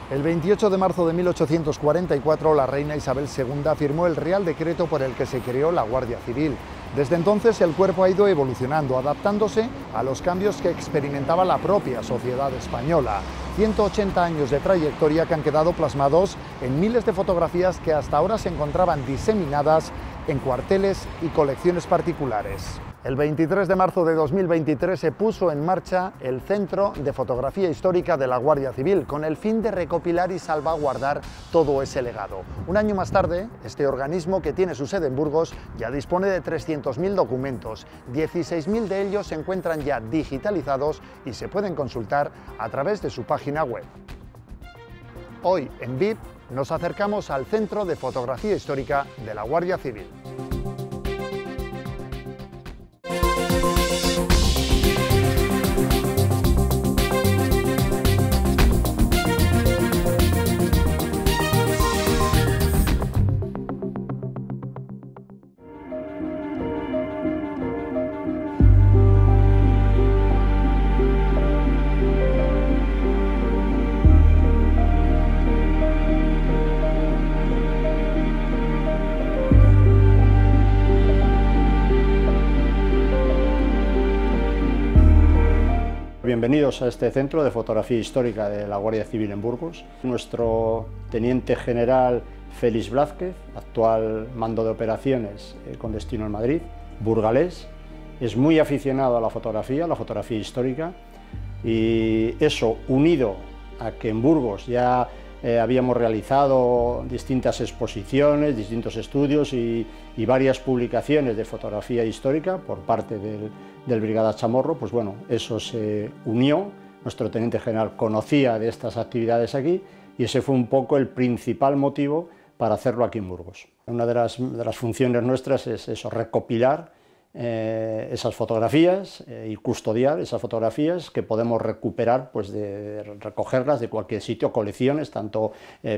El 28 de marzo de 1844, la reina Isabel II firmó el Real Decreto por el que se creó la Guardia Civil. Desde entonces el cuerpo ha ido evolucionando, adaptándose a los cambios que experimentaba la propia sociedad española. 180 años de trayectoria que han quedado plasmados en miles de fotografías que hasta ahora se encontraban diseminadas en cuarteles y colecciones particulares. El 23 de marzo de 2023 se puso en marcha el Centro de Fotografía Histórica de la Guardia Civil, con el fin de recopilar y salvaguardar todo ese legado. Un año más tarde, este organismo, que tiene su sede en Burgos, ya dispone de 300.000 documentos. 16.000 de ellos se encuentran ya digitalizados y se pueden consultar a través de su página web. Hoy, en VIP, nos acercamos al Centro de Fotografía Histórica de la Guardia Civil. Bienvenidos a este Centro de Fotografía Histórica de la Guardia Civil en Burgos. Nuestro Teniente General Félix Blázquez, actual mando de operaciones con destino en Madrid, burgalés, es muy aficionado a la fotografía histórica, y eso, unido a que en Burgos ya habíamos realizado distintas exposiciones, distintos estudios y varias publicaciones de fotografía histórica por parte del Brigada Chamorro, pues bueno, eso se unió. Nuestro Teniente General conocía de estas actividades aquí y ese fue un poco el principal motivo para hacerlo aquí en Burgos. Una de las funciones nuestras es eso, recopilar esas fotografías y custodiar esas fotografías que podemos recuperar, pues de recogerlas de cualquier sitio, colecciones tanto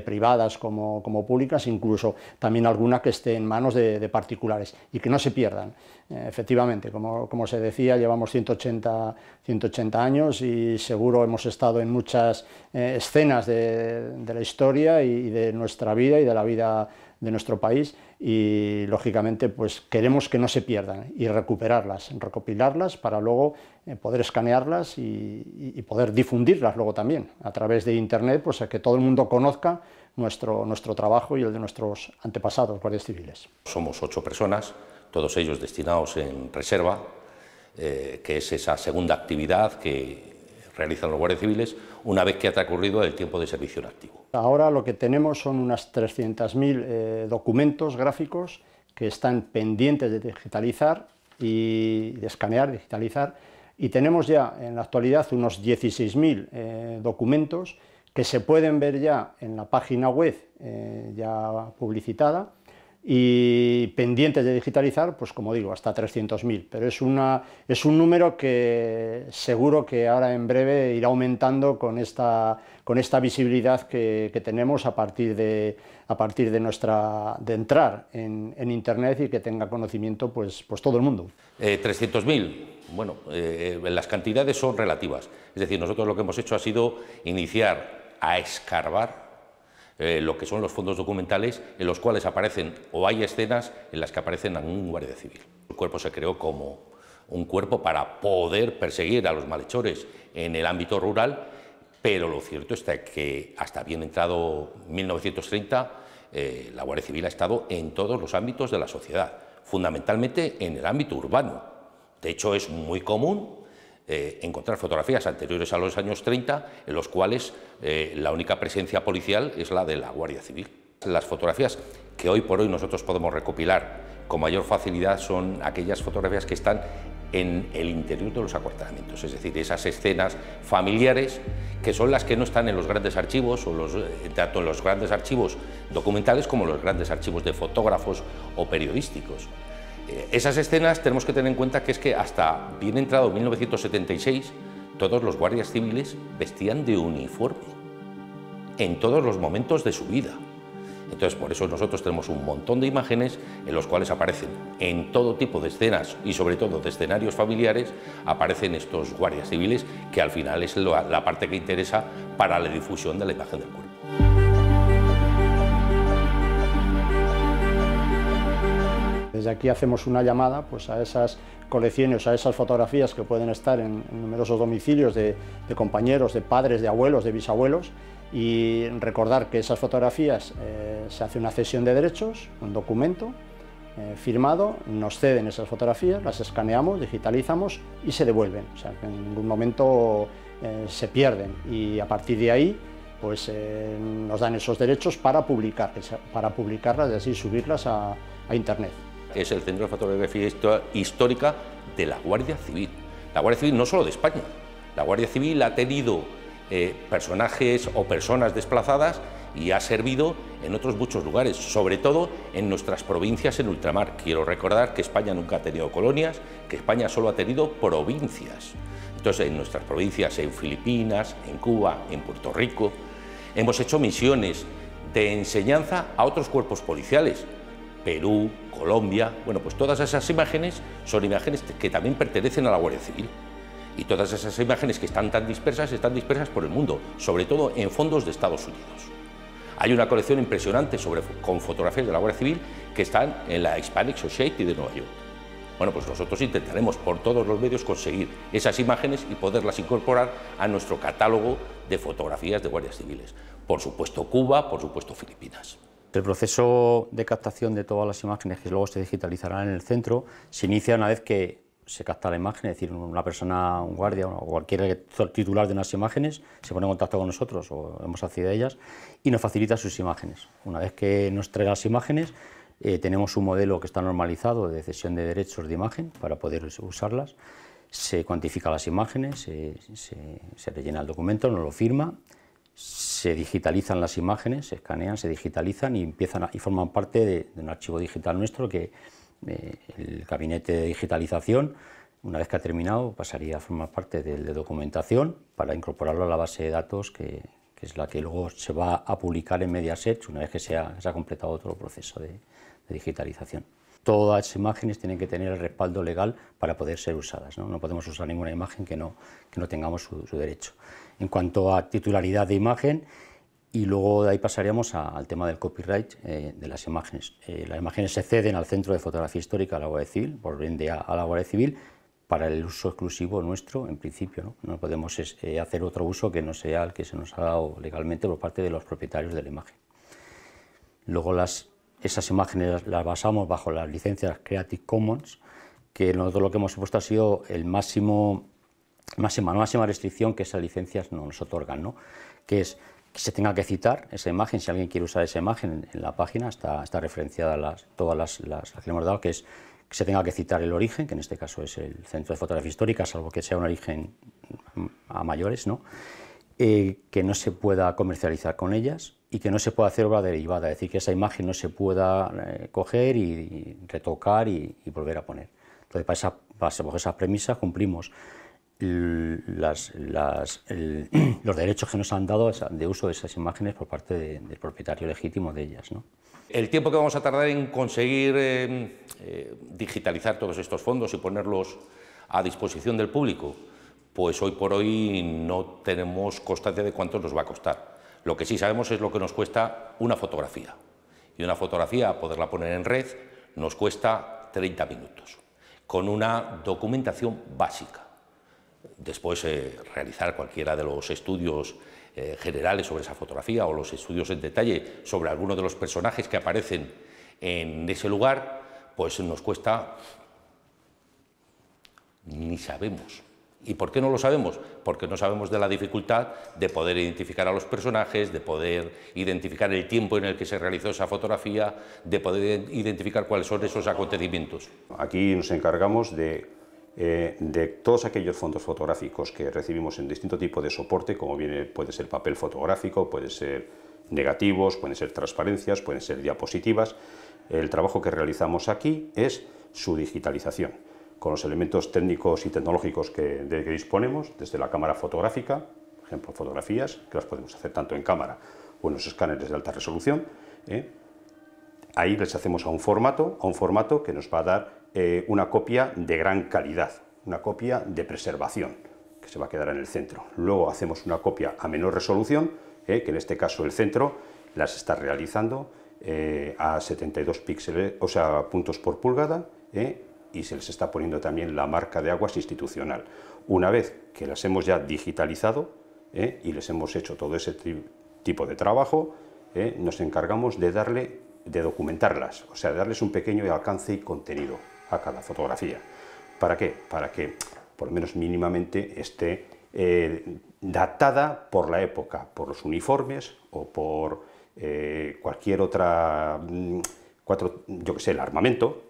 privadas como públicas, incluso también alguna que esté en manos de particulares y que no se pierdan. Efectivamente, como se decía, llevamos 180 años y seguro hemos estado en muchas escenas de la historia y de nuestra vida y de la vida de nuestro país, y lógicamente pues queremos que no se pierdan y recuperarlas, recopilarlas para luego poder escanearlas y poder difundirlas luego también a través de internet, pues a que todo el mundo conozca nuestro trabajo y el de nuestros antepasados guardias civiles. Somos 8 personas, todos ellos destinados en reserva, que es esa segunda actividad que realizan los guardias civiles una vez que ha transcurrido el tiempo de servicio en activo. Ahora lo que tenemos son unas 300.000 documentos gráficos que están pendientes de digitalizar y de escanear, digitalizar, y tenemos ya en la actualidad unos 16.000 documentos que se pueden ver ya en la página web ya publicitada, y pendientes de digitalizar, pues como digo, hasta 300.000, pero es un número que seguro que ahora en breve irá aumentando con esta visibilidad que tenemos a partir de entrar en internet y que tenga conocimiento pues todo el mundo. 300.000, bueno, las cantidades son relativas, es decir, nosotros lo que hemos hecho ha sido iniciar a escarbar lo que son los fondos documentales en los cuales aparecen o hay escenas en las que aparecen algún guardia civil. El cuerpo se creó como un cuerpo para poder perseguir a los malhechores en el ámbito rural, pero lo cierto es que hasta bien entrado 1930 la Guardia Civil ha estado en todos los ámbitos de la sociedad, fundamentalmente en el ámbito urbano. De hecho, es muy común encontrar fotografías anteriores a los años 30 en los cuales la única presencia policial es la de la Guardia Civil. Las fotografías que hoy por hoy nosotros podemos recopilar con mayor facilidad son aquellas fotografías que están en el interior de los acuartelamientos, es decir, esas escenas familiares que son las que no están en los grandes archivos, o tanto en los grandes archivos documentales como en los grandes archivos de fotógrafos o periodísticos. Esas escenas tenemos que tener en cuenta que es que hasta bien entrado 1976 todos los guardias civiles vestían de uniforme en todos los momentos de su vida. Entonces, por eso nosotros tenemos un montón de imágenes en los cuales aparecen en todo tipo de escenas y sobre todo de escenarios familiares, aparecen estos guardias civiles, que al final es la parte que interesa para la difusión de la imagen del cuerpo. Desde aquí hacemos una llamada pues, a esas colecciones, a esas fotografías que pueden estar en numerosos domicilios de compañeros, de padres, de abuelos, de bisabuelos, y recordar que esas fotografías se hace una cesión de derechos, un documento firmado, nos ceden esas fotografías, las escaneamos, digitalizamos y se devuelven, o sea que en ningún momento se pierden, y a partir de ahí pues nos dan esos derechos para publicarlas y así subirlas a internet. Es el Centro de Fotografía Histórica de la Guardia Civil. La Guardia Civil no solo de España, la Guardia Civil ha tenido personajes o personas desplazadas y ha servido en otros muchos lugares, sobre todo en nuestras provincias en ultramar. Quiero recordar que España nunca ha tenido colonias, que España solo ha tenido provincias. Entonces, en nuestras provincias, en Filipinas, en Cuba, en Puerto Rico, hemos hecho misiones de enseñanza a otros cuerpos policiales. Perú, Colombia, bueno, pues todas esas imágenes son imágenes que también pertenecen a la Guardia Civil. Y todas esas imágenes que están dispersas por el mundo, sobre todo en fondos de Estados Unidos. Hay una colección impresionante con fotografías de la Guardia Civil que están en la Hispanic Society de Nueva York. Bueno, pues nosotros intentaremos por todos los medios conseguir esas imágenes y poderlas incorporar a nuestro catálogo de fotografías de guardias civiles. Por supuesto Cuba, por supuesto Filipinas. El proceso de captación de todas las imágenes que luego se digitalizarán en el centro se inicia una vez que se capta la imagen, es decir, una persona, un guardia o cualquier titular de unas imágenes se pone en contacto con nosotros o hemos accedido a ellas y nos facilita sus imágenes. Una vez que nos trae las imágenes, tenemos un modelo que está normalizado de cesión de derechos de imagen para poder usarlas. Se cuantifican las imágenes, se rellena el documento, nos lo firma, se digitalizan las imágenes, se escanean, se digitalizan y forman parte de un archivo digital nuestro que el gabinete de digitalización, una vez que ha terminado, pasaría a formar parte de documentación para incorporarlo a la base de datos que es la que luego se va a publicar en Mediaset una vez que se ha completado todo el proceso de digitalización. Todas las imágenes tienen que tener el respaldo legal para poder ser usadas, ¿no? No podemos usar ninguna imagen que no tengamos su derecho. En cuanto a titularidad de imagen, y luego de ahí pasaríamos al tema del copyright de las imágenes. Las imágenes se ceden al Centro de Fotografía Histórica de la Guardia Civil, por ende a la Guardia Civil, para el uso exclusivo nuestro, en principio. No podemos hacer otro uso que no sea el que se nos ha dado legalmente por parte de los propietarios de la imagen. Luego esas imágenes las basamos bajo las licencias Creative Commons, que nosotros lo que hemos puesto ha sido la máxima restricción que esas licencias nos otorgan, ¿no? Que es que se tenga que citar esa imagen. Si alguien quiere usar esa imagen en la página está referenciada todas las que hemos dado, que es que se tenga que citar el origen, que en este caso es el Centro de Fotografía Histórica, salvo que sea un origen a mayores, ¿no? Que no se pueda comercializar con ellas y que no se pueda hacer obra derivada, es decir, que esa imagen no se pueda coger y retocar y volver a poner. Entonces, bajo esas premisas cumplimos los derechos que nos han dado de uso de esas imágenes por parte del propietario legítimo de ellas, ¿no? El tiempo que vamos a tardar en conseguir digitalizar todos estos fondos y ponerlos a disposición del público, pues hoy por hoy no tenemos constancia de cuánto nos va a costar. Lo que sí sabemos es lo que nos cuesta una fotografía. Y una fotografía, poderla poner en red, nos cuesta 30 minutos, con una documentación básica. Después realizar cualquiera de los estudios generales sobre esa fotografía o los estudios en detalle sobre algunos de los personajes que aparecen en ese lugar, pues nos cuesta, ni sabemos. ¿Y por qué no lo sabemos? Porque no sabemos de la dificultad de poder identificar a los personajes, de poder identificar el tiempo en el que se realizó esa fotografía, de poder identificar cuáles son esos acontecimientos. Aquí nos encargamos de todos aquellos fondos fotográficos que recibimos en distinto tipo de soporte, como puede ser papel fotográfico, puede ser negativos, pueden ser transparencias, pueden ser diapositivas. El trabajo que realizamos aquí es su digitalización, con los elementos técnicos y tecnológicos de que disponemos, desde la cámara fotográfica, por ejemplo, fotografías, que las podemos hacer tanto en cámara o en los escáneres de alta resolución. Ahí les hacemos a un formato que nos va a dar una copia de gran calidad, una copia de preservación, que se va a quedar en el centro. Luego hacemos una copia a menor resolución, que en este caso el centro las está realizando a 72 píxeles, o sea, puntos por pulgada, y se les está poniendo también la marca de aguas institucional. Una vez que las hemos ya digitalizado y les hemos hecho todo ese tipo de trabajo, nos encargamos de documentarlas, o sea, de darles un pequeño alcance y contenido a cada fotografía. ¿Para qué? Para que, por lo menos mínimamente, esté datada por la época, por los uniformes o por cualquier otra, yo que sé, el armamento,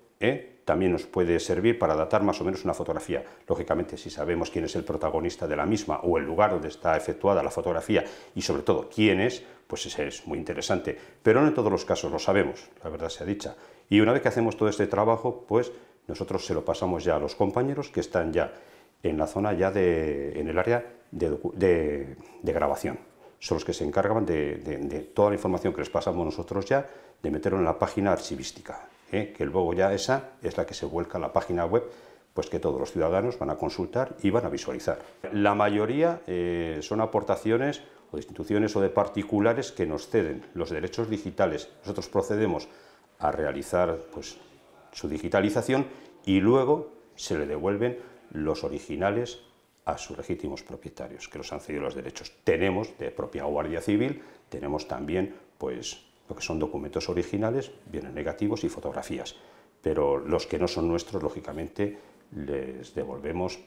también nos puede servir para datar más o menos una fotografía. Lógicamente, si sabemos quién es el protagonista de la misma o el lugar donde está efectuada la fotografía y sobre todo quién es, pues ese es muy interesante. Pero no en todos los casos lo sabemos, la verdad sea dicha. Y una vez que hacemos todo este trabajo, pues nosotros se lo pasamos ya a los compañeros que están ya en la zona, en el área de grabación. Son los que se encargan de toda la información que les pasamos nosotros ya, de meterlo en la página archivística, que luego ya esa es la que se vuelca a la página web, pues que todos los ciudadanos van a consultar y van a visualizar. La mayoría son aportaciones o de instituciones o de particulares que nos ceden los derechos digitales. Nosotros procedemos a realizar pues, su digitalización y luego se le devuelven los originales a sus legítimos propietarios, que los han cedido los derechos. Tenemos de propia Guardia Civil, tenemos también pues, lo que son documentos originales, bienes negativos y fotografías, pero los que no son nuestros, lógicamente, les devolvemos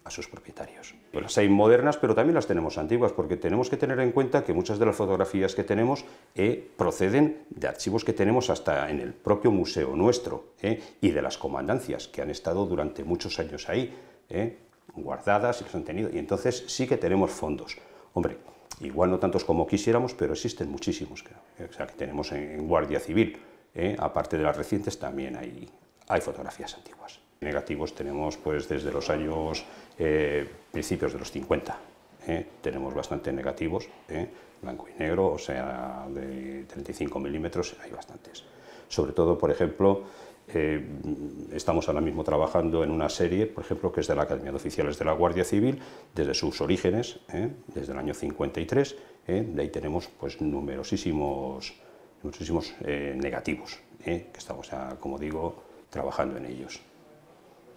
a sus propietarios. Pues las hay modernas, pero también las tenemos antiguas, porque tenemos que tener en cuenta que muchas de las fotografías que tenemos proceden de archivos que tenemos hasta en el propio museo nuestro, y de las comandancias que han estado durante muchos años ahí, guardadas y que se han tenido, y entonces sí que tenemos fondos. Hombre, igual no tantos como quisiéramos, pero existen muchísimos, o sea, que tenemos en Guardia Civil, aparte de las recientes también hay fotografías antiguas. Negativos tenemos pues desde los años principios de los 50, tenemos bastante negativos, blanco y negro, o sea, de 35 milímetros hay bastantes. Sobre todo, por ejemplo, estamos ahora mismo trabajando en una serie, por ejemplo, que es de la Academia de Oficiales de la Guardia Civil, desde sus orígenes, desde el año 53, de ahí tenemos pues numerosísimos negativos, que estamos ya, como digo, trabajando en ellos.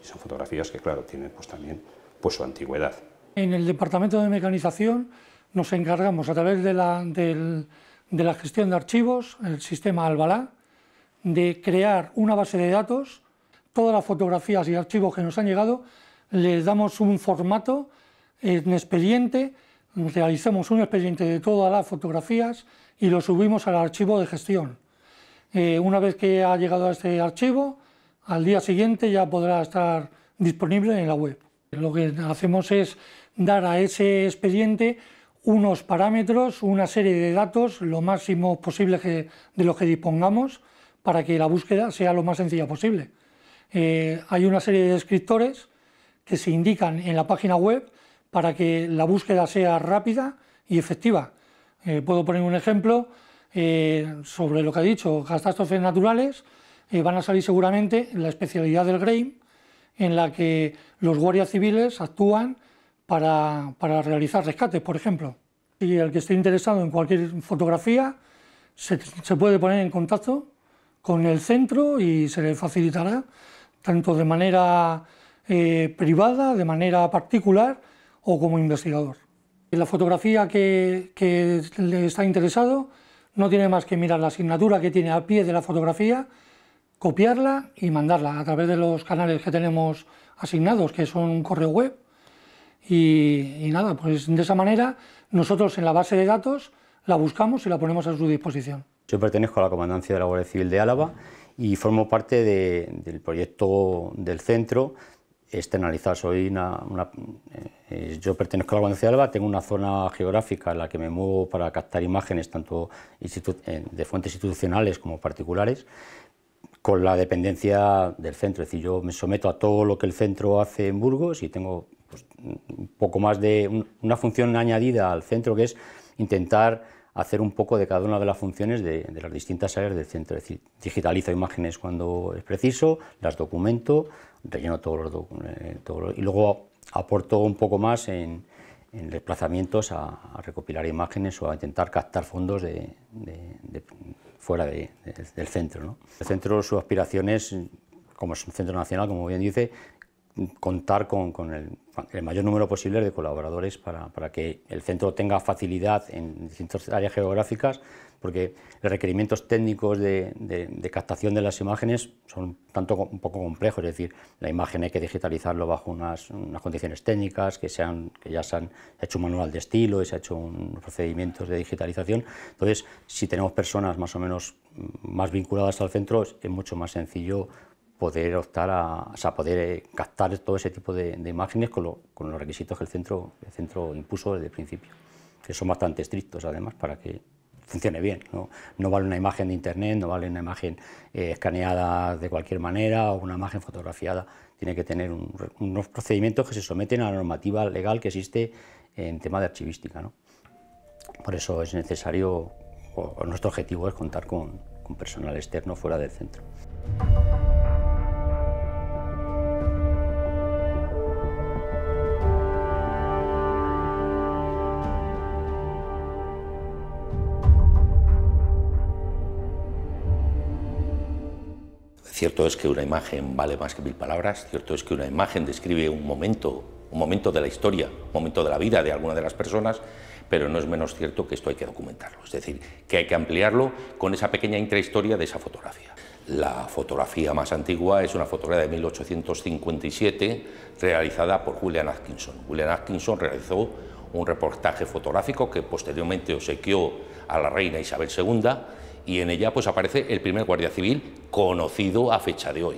Y son fotografías que, claro, tienen pues también pues su antigüedad. En el Departamento de Mecanización nos encargamos, a través de la gestión de archivos, el sistema Albalá, de crear una base de datos. Todas las fotografías y archivos que nos han llegado les damos un formato en expediente, realizamos un expediente de todas las fotografías y lo subimos al archivo de gestión. Una vez que ha llegado a este archivo, al día siguiente ya podrá estar disponible en la web. Lo que hacemos es dar a ese expediente unos parámetros, una serie de datos, lo máximo posible de los que dispongamos, para que la búsqueda sea lo más sencilla posible. Hay una serie de descriptores que se indican en la página web para que la búsqueda sea rápida y efectiva. Puedo poner un ejemplo sobre lo que ha dicho, catástrofes naturales. Van a salir seguramente la especialidad del GREIM, en la que los guardias civiles actúan para realizar rescates, por ejemplo. Y el que esté interesado en cualquier fotografía se puede poner en contacto con el centro y se le facilitará, tanto de manera privada, de manera particular o como investigador. La fotografía que le está interesado no tiene más que mirar la asignatura que tiene al pie de la fotografía, copiarla y mandarla a través de los canales que tenemos asignados, que son un correo web, y nada, pues de esa manera nosotros en la base de datos la buscamos y la ponemos a su disposición. Yo pertenezco a la Comandancia de la Guardia Civil de Álava y formo parte del proyecto del centro externalizar. Yo pertenezco a la Comandancia de Álava, tengo una zona geográfica en la que me muevo para captar imágenes tanto de fuentes institucionales como particulares, con la dependencia del centro. Es decir, yo me someto a todo lo que el centro hace en Burgos y tengo pues, un poco más de una función añadida al centro, que es intentar hacer un poco de cada una de las funciones de las distintas áreas del centro. Es decir, digitalizo imágenes cuando es preciso, las documento, relleno todos los documentos y luego aporto un poco más en desplazamientos a recopilar imágenes o a intentar captar fondos fuera del centro, ¿no? El centro, su aspiración es, como es un centro nacional, como bien dice, contar con el mayor número posible de colaboradores para que el centro tenga facilidad en distintas áreas geográficas, porque los requerimientos técnicos de captación de las imágenes son un poco complejos, es decir, la imagen hay que digitalizarlo bajo unas condiciones técnicas, que ya se han hecho un manual de estilo y se ha hecho unos procedimientos de digitalización. Entonces, si tenemos personas más o menos más vinculadas al centro, es mucho más sencillo poder optar poder captar todo ese tipo de imágenes con los requisitos que el centro impuso desde el principio, que son bastante estrictos además para que funcione bien, ¿no? No vale una imagen de internet, no vale una imagen escaneada de cualquier manera o una imagen fotografiada, tiene que tener unos procedimientos que se someten a la normativa legal que existe en tema de archivística, ¿no? Por eso es necesario, o nuestro objetivo es contar con personal externo fuera del centro. Cierto es que una imagen vale más que 1000 palabras, cierto es que una imagen describe un momento de la historia, un momento de la vida de alguna de las personas, pero no es menos cierto que esto hay que documentarlo, es decir, que hay que ampliarlo con esa pequeña intrahistoria de esa fotografía. La fotografía más antigua es una fotografía de 1857 realizada por William Atkinson. William Atkinson realizó un reportaje fotográfico que posteriormente obsequió a la reina Isabel II, y en ella pues aparece el primer guardia civil conocido a fecha de hoy.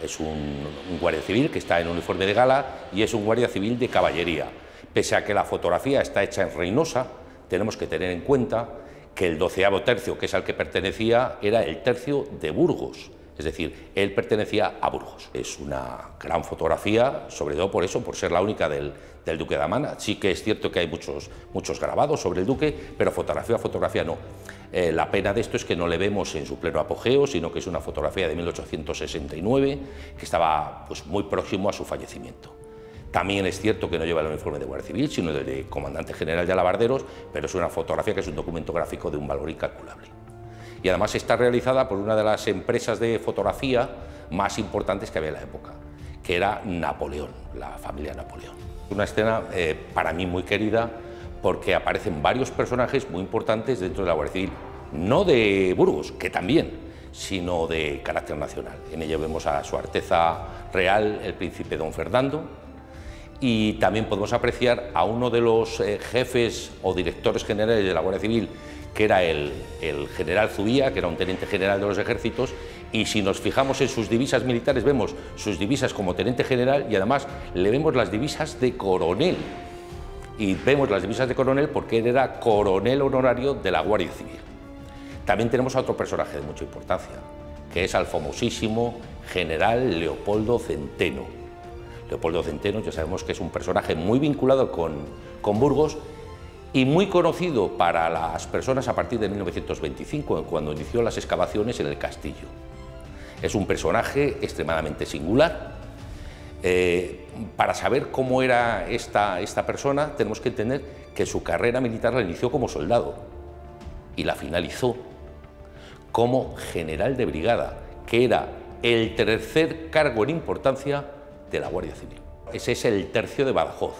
Es un guardia civil que está en uniforme de gala y es un guardia civil de caballería. Pese a que la fotografía está hecha en Reynosa, tenemos que tener en cuenta que el 12º tercio, que es al que pertenecía, era el tercio de Burgos, es decir, él pertenecía a Burgos. Es una gran fotografía, sobre todo por eso, por ser la única del duque de Amana. Sí que es cierto que hay muchos grabados sobre el duque, pero fotografía no. La pena de esto es que no le vemos en su pleno apogeo, sino que es una fotografía de 1869, que estaba pues, muy próximo a su fallecimiento. También es cierto que no lleva el uniforme de Guardia Civil, sino el de Comandante General de Alabarderos, pero es una fotografía que es un documento gráfico de un valor incalculable. Y además está realizada por una de las empresas de fotografía más importantes que había en la época, que era Napoleón, la familia Napoleón. Una escena para mí muy querida porque aparecen varios personajes muy importantes dentro de la Guardia Civil, no de Burgos, que también, sino de carácter nacional. En ella vemos a Su Alteza Real, el príncipe don Fernando, y también podemos apreciar a uno de los jefes o directores generales de la Guardia Civil, que era el general Zubía, que era un teniente general de los ejércitos, y si nos fijamos en sus divisas militares, vemos sus divisas como teniente general y además le vemos las divisas de coronel. Y vemos las divisas de coronel porque él era coronel honorario de la Guardia Civil. También tenemos a otro personaje de mucha importancia, que es al famosísimo general Leopoldo Centeno. Leopoldo Centeno ya sabemos que es un personaje muy vinculado con Burgos y muy conocido para las personas a partir de 1925, cuando inició las excavaciones en el castillo. Es un personaje extremadamente singular. Para saber cómo era esta persona, tenemos que entender que su carrera militar la inició como soldado y la finalizó como general de brigada, que era el tercer cargo en importancia de la Guardia Civil. Ese es el tercio de Badajoz.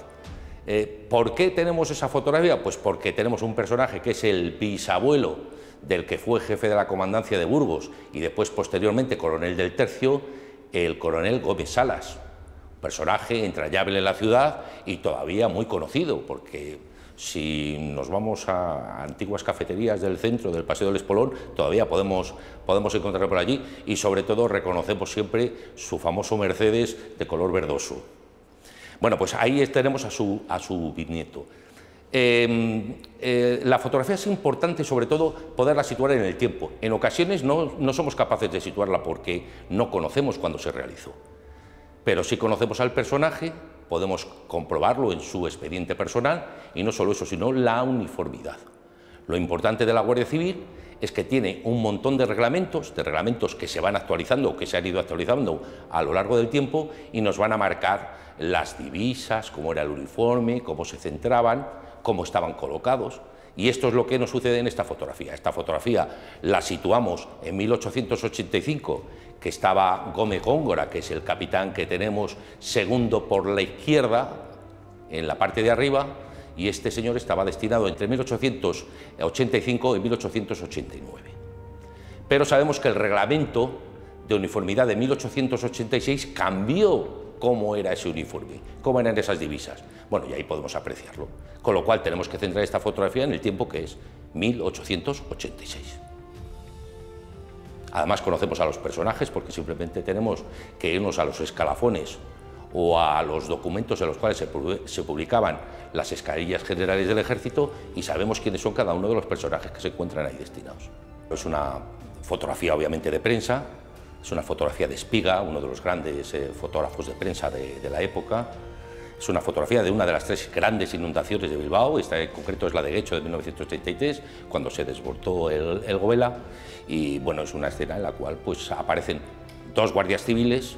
¿Por qué tenemos esa fotografía? Pues porque tenemos un personaje que es el bisabuelo del que fue jefe de la comandancia de Burgos y después posteriormente coronel del tercio, el coronel Gómez Salas. Personaje entrañable en la ciudad y todavía muy conocido, porque si nos vamos a antiguas cafeterías del centro del Paseo del Espolón, todavía podemos encontrarlo por allí y sobre todo reconocemos siempre su famoso Mercedes de color verdoso. Bueno, pues ahí tenemos a su bisnieto. La fotografía es importante sobre todo poderla situar en el tiempo. En ocasiones no somos capaces de situarla porque no conocemos cuándo se realizó. Pero si conocemos al personaje, podemos comprobarlo en su expediente personal y no solo eso, sino la uniformidad. Lo importante de la Guardia Civil es que tiene un montón de reglamentos que se van actualizando o que se han ido actualizando a lo largo del tiempo y nos van a marcar las divisas, cómo era el uniforme, cómo se centraban, cómo estaban colocados. Y esto es lo que nos sucede en esta fotografía. Esta fotografía la situamos en 1885, que estaba Gómez Góngora, que es el capitán que tenemos segundo por la izquierda, en la parte de arriba, y este señor estaba destinado entre 1885 y 1889. Pero sabemos que el reglamento de uniformidad de 1886 cambió cómo era ese uniforme, cómo eran esas divisas. Bueno, y ahí podemos apreciarlo. Con lo cual tenemos que centrar esta fotografía en el tiempo que es 1886. Además conocemos a los personajes porque simplemente tenemos que irnos a los escalafones o a los documentos en los cuales se publicaban las escarillas generales del ejército y sabemos quiénes son cada uno de los personajes que se encuentran ahí destinados. Es una fotografía obviamente de prensa, es una fotografía de Espiga, uno de los grandes fotógrafos de prensa de la época. Es una fotografía de una de las 3 grandes inundaciones de Bilbao, esta en concreto es la de Guecho de 1933, cuando se desbordó el Gobela, y bueno, es una escena en la cual pues aparecen 2 guardias civiles,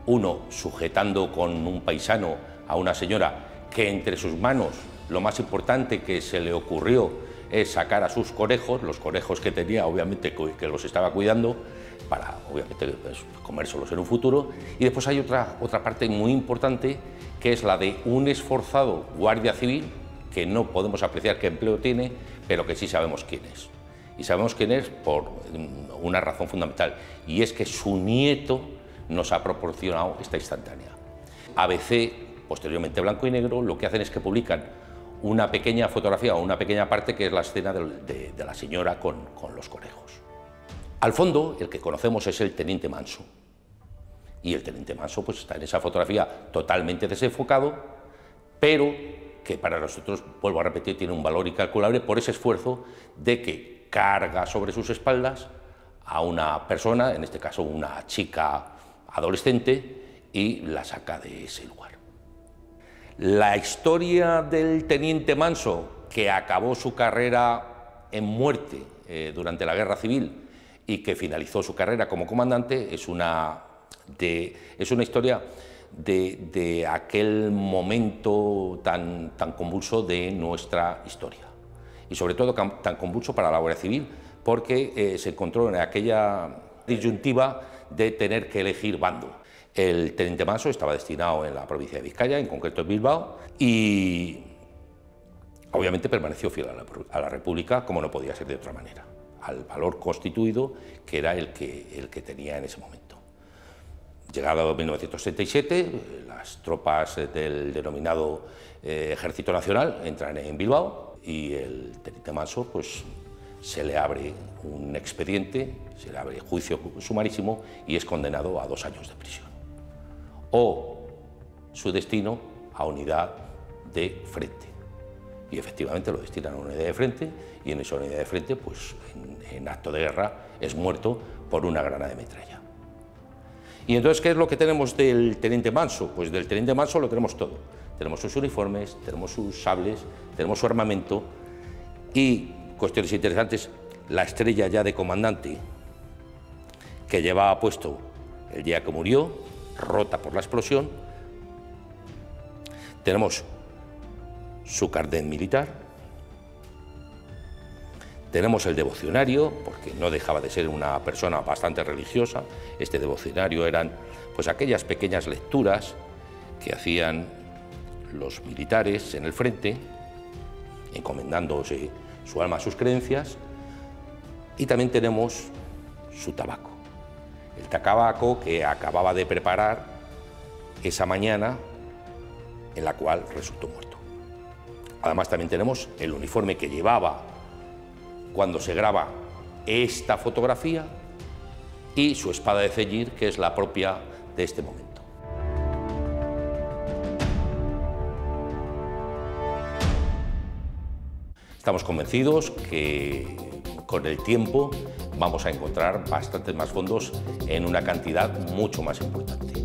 uno sujetando con un paisano a una señora que entre sus manos lo más importante que se le ocurrió es sacar a sus conejos, los conejos que tenía obviamente que los estaba cuidando, para obviamente pues, comérselos en un futuro. Y después hay otra parte muy importante, que es la de un esforzado guardia civil, que no podemos apreciar qué empleo tiene, pero que sí sabemos quién es. Y sabemos quién es por una razón fundamental, y es que su nieto nos ha proporcionado esta instantánea. ABC, posteriormente Blanco y Negro, lo que hacen es que publican una pequeña fotografía o una pequeña parte que es la escena de la señora con los conejos. Al fondo, el que conocemos es el teniente Manso, y el teniente Manso pues, está en esa fotografía totalmente desenfocado, pero que para nosotros, vuelvo a repetir, tiene un valor incalculable por ese esfuerzo de que carga sobre sus espaldas a una persona, en este caso una chica adolescente, y la saca de ese lugar. La historia del teniente Manso, que acabó su carrera en muerte durante la Guerra Civil, y que finalizó su carrera como comandante, es una historia de aquel momento tan convulso de nuestra historia. Y sobre todo tan convulso para la Guardia Civil, porque se encontró en aquella disyuntiva de tener que elegir bando. El teniente Manso estaba destinado en la provincia de Vizcaya, en concreto en Bilbao, y obviamente permaneció fiel a la República, como no podía ser de otra manera, al valor constituido que era el que tenía en ese momento. Llegado a 1977, las tropas del denominado Ejército Nacional entran en Bilbao y el teniente Manso pues, se le abre un expediente, se le abre juicio sumarísimo y es condenado a 2 años de prisión. O su destino a unidad de frente. Y efectivamente lo destinan a una unidad de frente, y en esa unidad de frente, pues en acto de guerra, es muerto por una granada de metralla. Y entonces, ¿qué es lo que tenemos del teniente Manso? Pues del teniente Manso lo tenemos todo. Tenemos sus uniformes, tenemos sus sables, tenemos su armamento y, cuestiones interesantes, la estrella ya de comandante que llevaba puesto el día que murió, rota por la explosión. Tenemos su carnet militar, tenemos el devocionario, porque no dejaba de ser una persona bastante religiosa. Este devocionario eran pues aquellas pequeñas lecturas que hacían los militares en el frente, encomendándose su alma a sus creencias, y también tenemos su tabaco, el tabaco que acababa de preparar esa mañana en la cual resultó muerto. Además también tenemos el uniforme que llevaba cuando se graba esta fotografía y su espada de ceñir, que es la propia de este momento. Estamos convencidos que con el tiempo vamos a encontrar bastantes más fondos en una cantidad mucho más importante.